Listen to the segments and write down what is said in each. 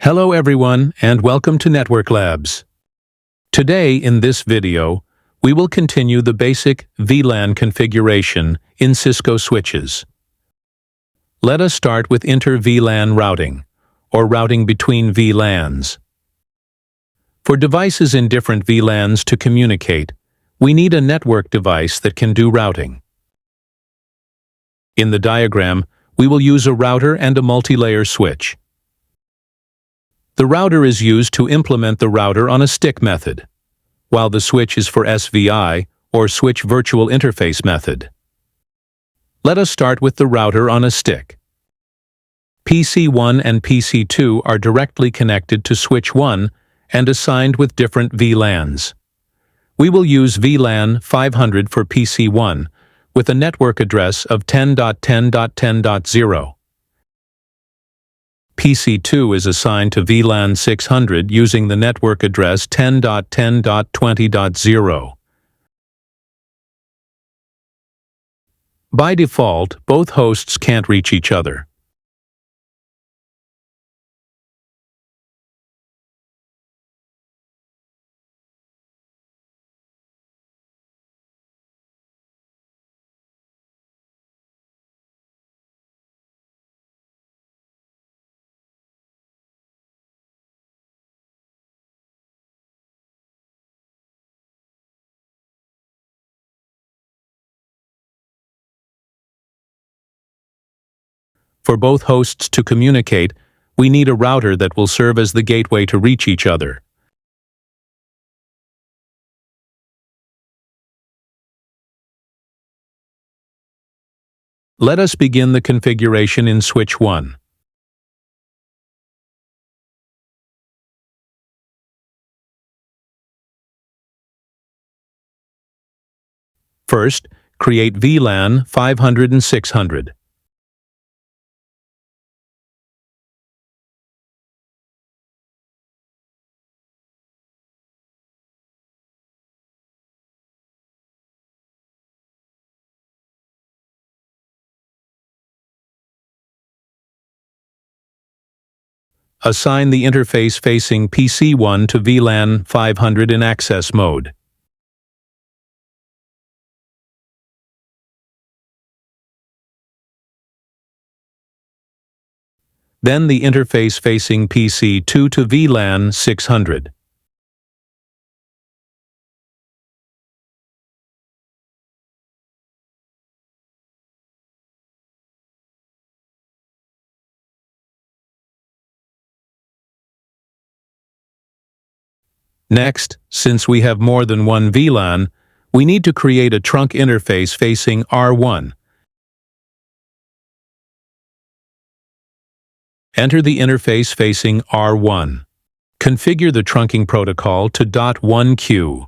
Hello everyone and welcome to Network Labs. Today in this video, we will continue the basic VLAN configuration in Cisco switches. Let us start with Inter-VLAN routing, or routing between VLANs. For devices in different VLANs to communicate, we need a network device that can do routing. In the diagram, we will use a router and a multi-layer switch. The router is used to implement the router on a stick method, while the switch is for SVI, or Switch Virtual Interface method. Let us start with the router on a stick. PC1 and PC2 are directly connected to switch 1 and assigned with different VLANs. We will use VLAN 500 for PC1 with a network address of 10.10.10.0. PC2 is assigned to VLAN 600 using the network address 10.10.20.0. By default, both hosts can't reach each other. For both hosts to communicate, we need a router that will serve as the gateway to reach each other. Let us begin the configuration in switch 1. First, create VLAN 500 and 600. Assign the interface facing PC1 to VLAN 500 in access mode. Then the interface facing PC2 to VLAN 600. Next, since we have more than one VLAN, we need to create a trunk interface facing R1. Enter the interface facing R1. Configure the trunking protocol to .1Q.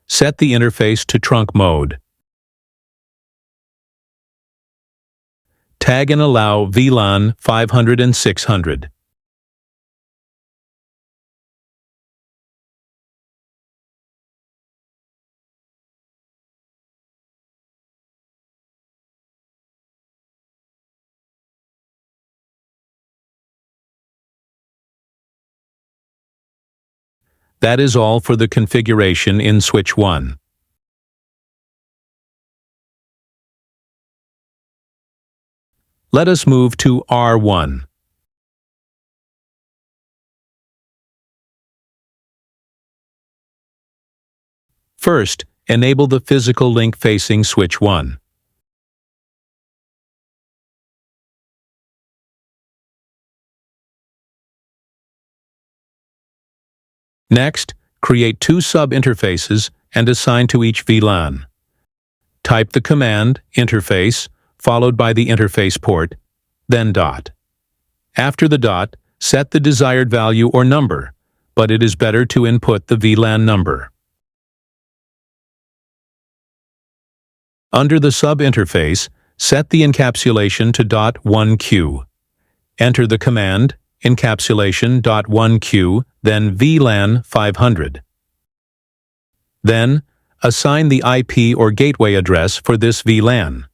Set the interface to trunk mode. Tag and allow VLAN 500 and 600. That is all for the configuration in switch 1. Let us move to R1. First, enable the physical link facing switch 1. Next, create two sub-interfaces and assign to each VLAN. Type the command interface, followed by the interface port, then dot. After the dot, set the desired value or number, but it is better to input the VLAN number. Under the sub-interface, set the encapsulation to .1Q. Enter the command encapsulation.1Q, then VLAN 500. Then, assign the IP or gateway address for this VLAN.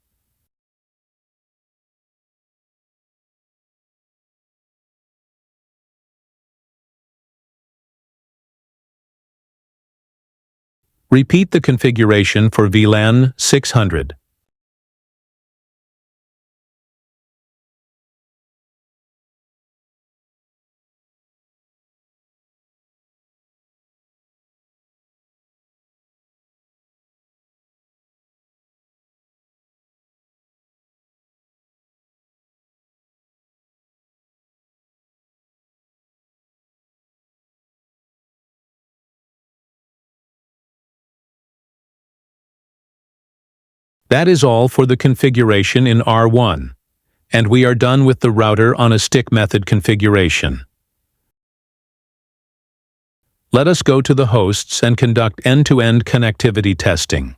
Repeat the configuration for VLAN 600. That is all for the configuration in R1, and we are done with the router on a stick method configuration. Let us go to the hosts and conduct end-to-end connectivity testing.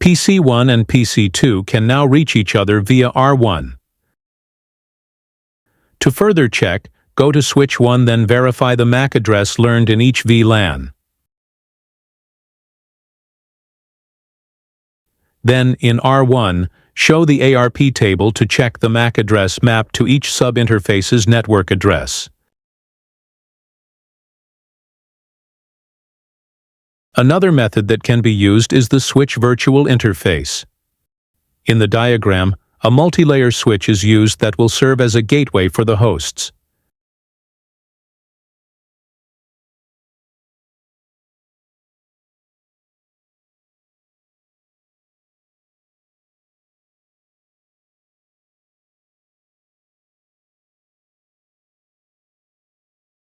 PC1 and PC2 can now reach each other via R1. To further check, go to switch 1, then verify the MAC address learned in each VLAN. Then, in R1, show the ARP table to check the MAC address mapped to each sub-interface's network address. Another method that can be used is the switch virtual interface. In the diagram, a multi-layer switch is used that will serve as a gateway for the hosts.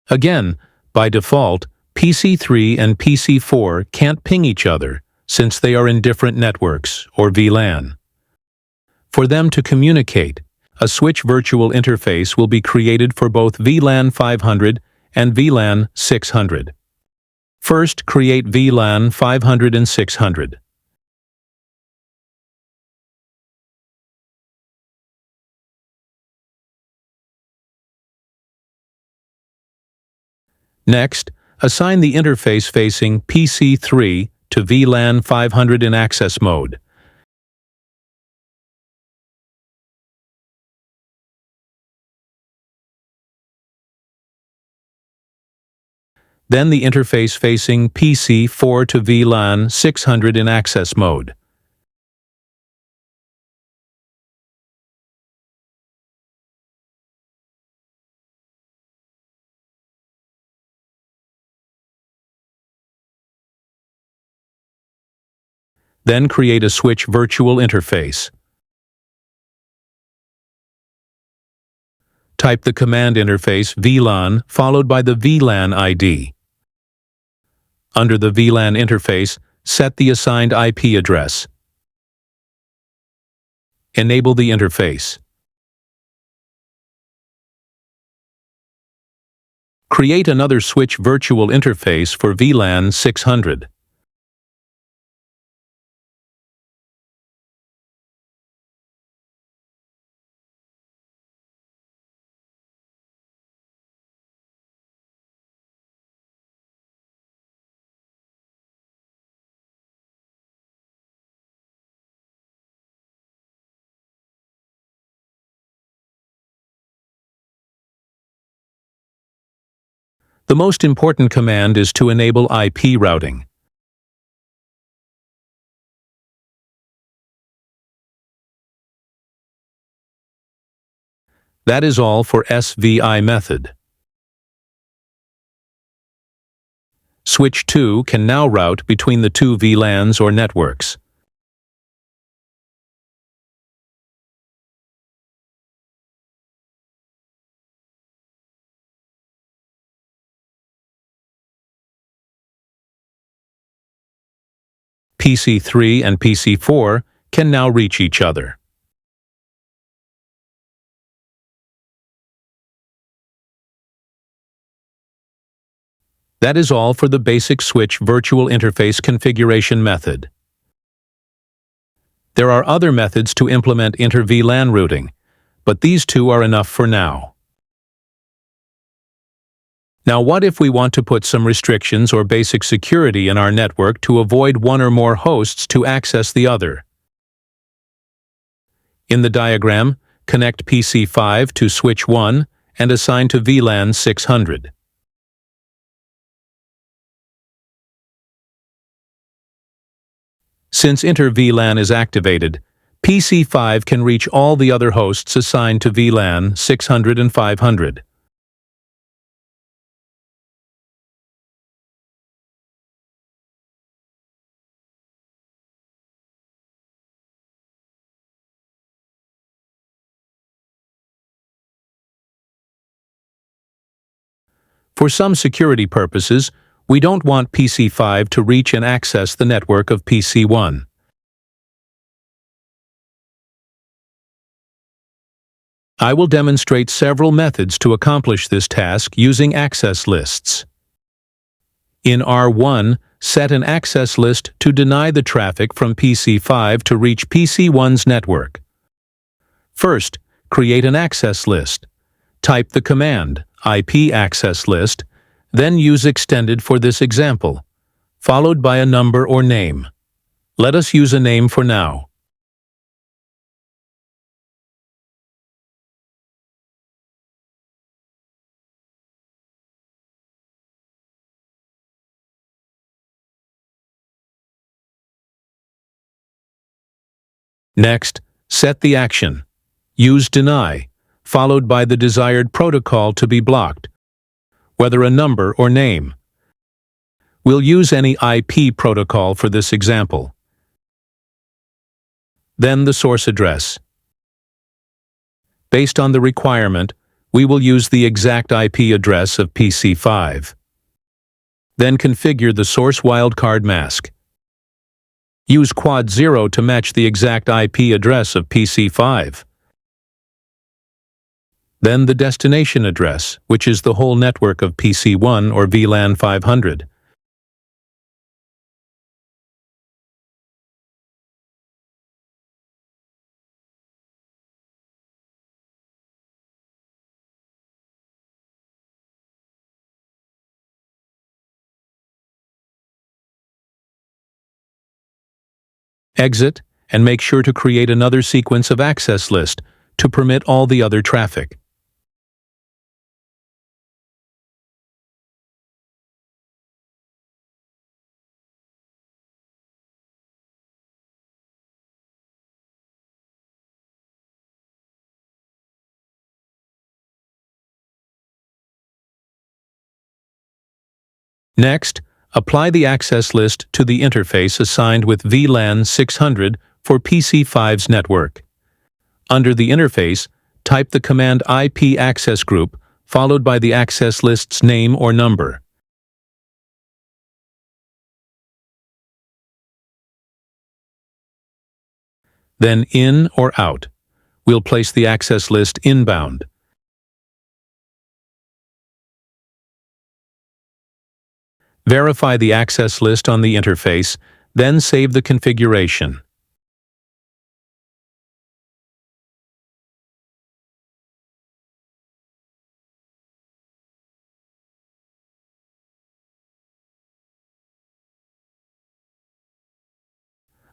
Again, by default, PC3 and PC4 can't ping each other since they are in different networks, or VLAN. For them to communicate, a switch virtual interface will be created for both VLAN 500 and VLAN 600. First, create VLAN 500 and 600. Next, assign the interface facing PC3 to VLAN 500 in access mode. Then the interface facing PC4 to VLAN 600 in access mode. Then create a switch virtual interface. Type the command interface VLAN followed by the VLAN ID. Under the VLAN interface, set the assigned IP address. Enable the interface. Create another switch virtual interface for VLAN 600. The most important command is to enable IP routing. That is all for SVI method. Switch 2 can now route between the two VLANs or networks. PC3 and PC4 can now reach each other. That is all for the basic switch virtual interface configuration method. There are other methods to implement Inter-VLAN routing, but these two are enough for now. Now, what if we want to put some restrictions or basic security in our network to avoid one or more hosts to access the other? In the diagram, connect PC5 to switch 1 and assign to VLAN 600. Since Inter-VLAN is activated, PC5 can reach all the other hosts assigned to VLAN 600 and 500. For some security purposes, we don't want PC5 to reach and access the network of PC1. I will demonstrate several methods to accomplish this task using access lists. In R1, set an access list to deny the traffic from PC5 to reach PC1's network. First, create an access list. Type the command IP access list, then use extended for this example, followed by a number or name. Let us use a name for now. Next, set the action. Use deny, followed by the desired protocol to be blocked, whether a number or name. We'll use any IP protocol for this example. Then the source address. Based on the requirement, we will use the exact IP address of PC5. Then configure the source wildcard mask. Use quad 0 to match the exact IP address of PC5. Then the destination address, which is the whole network of PC1 or VLAN 500. Exit, and make sure to create another sequence of access list to permit all the other traffic. Next, apply the access list to the interface assigned with VLAN 600 for PC5's network. Under the interface, type the command IP access group followed by the access list's name or number. Then in or out. We'll place the access list inbound. Verify the access list on the interface, then save the configuration.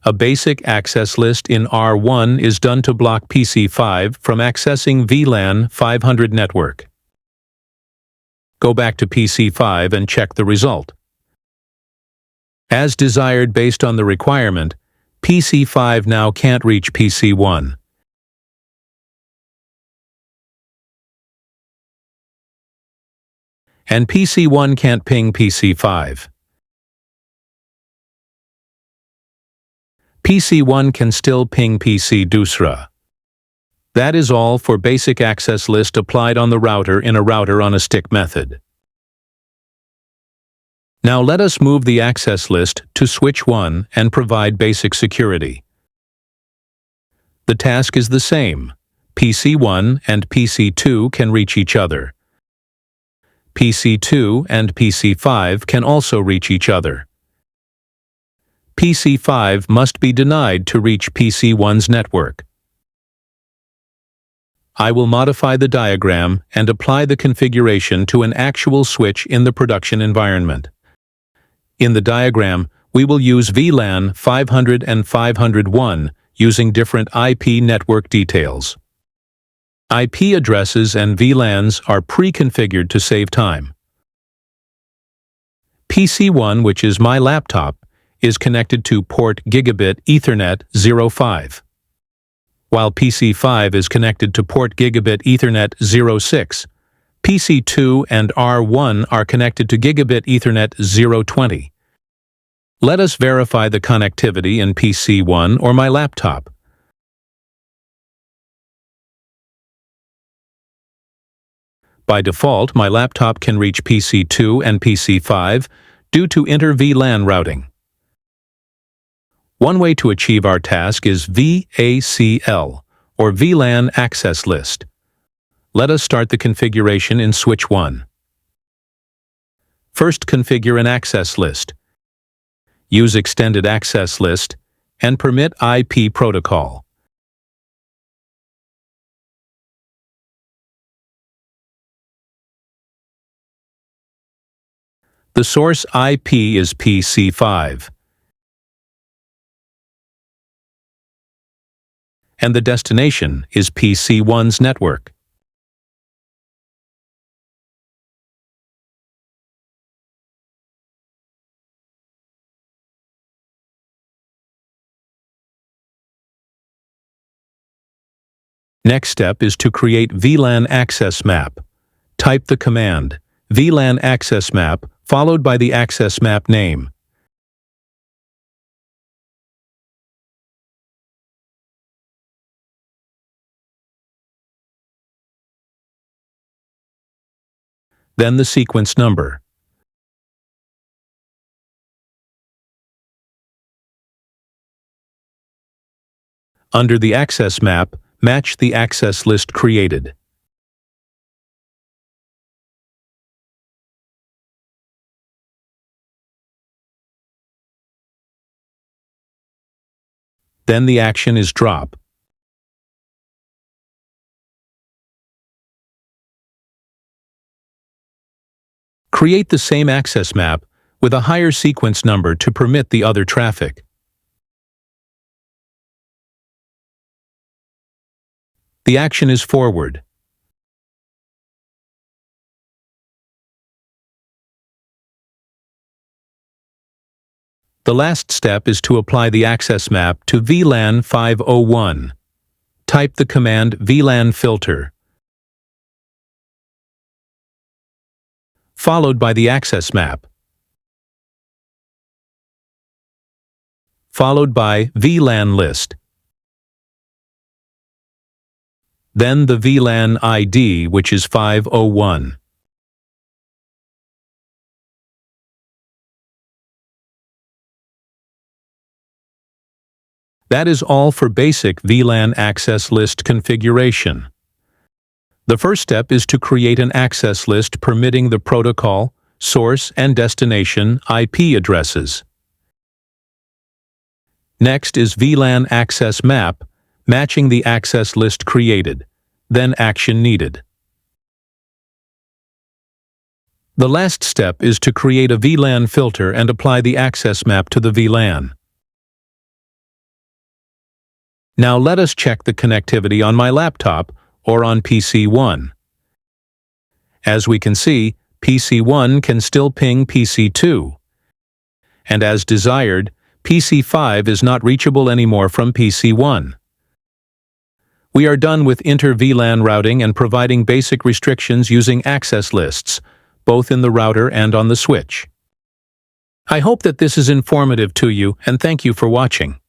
A basic access list in R1 is done to block PC5 from accessing VLAN 500 network. Go back to PC5 and check the result. As desired based on the requirement, PC5 now can't reach PC1. And PC1 can't ping PC5. PC1 can still ping PC Dusra. That is all for basic access list applied on the router in a router on a stick method. Now let us move the access list to switch 1 and provide basic security. The task is the same. PC1 and PC2 can reach each other. PC2 and PC5 can also reach each other. PC5 must be denied to reach PC1's network. I will modify the diagram and apply the configuration to an actual switch in the production environment. In the diagram, we will use VLAN 500 and 501 using different IP network details. IP addresses and VLANs are pre-configured to save time. PC1, which is my laptop, is connected to port Gigabit Ethernet 05, while PC5 is connected to port Gigabit Ethernet 06. PC2 and R1 are connected to Gigabit Ethernet 020. Let us verify the connectivity in PC1 or my laptop. By default, my laptop can reach PC2 and PC5 due to Inter-VLAN routing. One way to achieve our task is VACL, or VLAN Access List. Let us start the configuration in Switch 1. First, configure an access list. Use Extended Access List and permit IP protocol. The source IP is PC5, and the destination is PC1's network. Next step is to create VLAN access map. Type the command VLAN access map followed by the access map name. Then the sequence number. Under the access map, match the access list created. Then the action is drop. Create the same access map with a higher sequence number to permit the other traffic. The action is forward. The last step is to apply the access map to VLAN 501. Type the command VLAN filter, followed by the access map, followed by VLAN list, then the VLAN ID, which is 501. That is all for basic VLAN access list configuration. The first step is to create an access list permitting the protocol, source, and destination IP addresses. Next is VLAN access map, matching the access list created, then action needed. The last step is to create a VLAN filter and apply the access map to the VLAN. Now let us check the connectivity on my laptop or on PC1. As we can see, PC1 can still ping PC2. And as desired, PC5 is not reachable anymore from PC1. We are done with Inter-VLAN routing and providing basic restrictions using access lists, both in the router and on the switch. I hope that this is informative to you, and thank you for watching.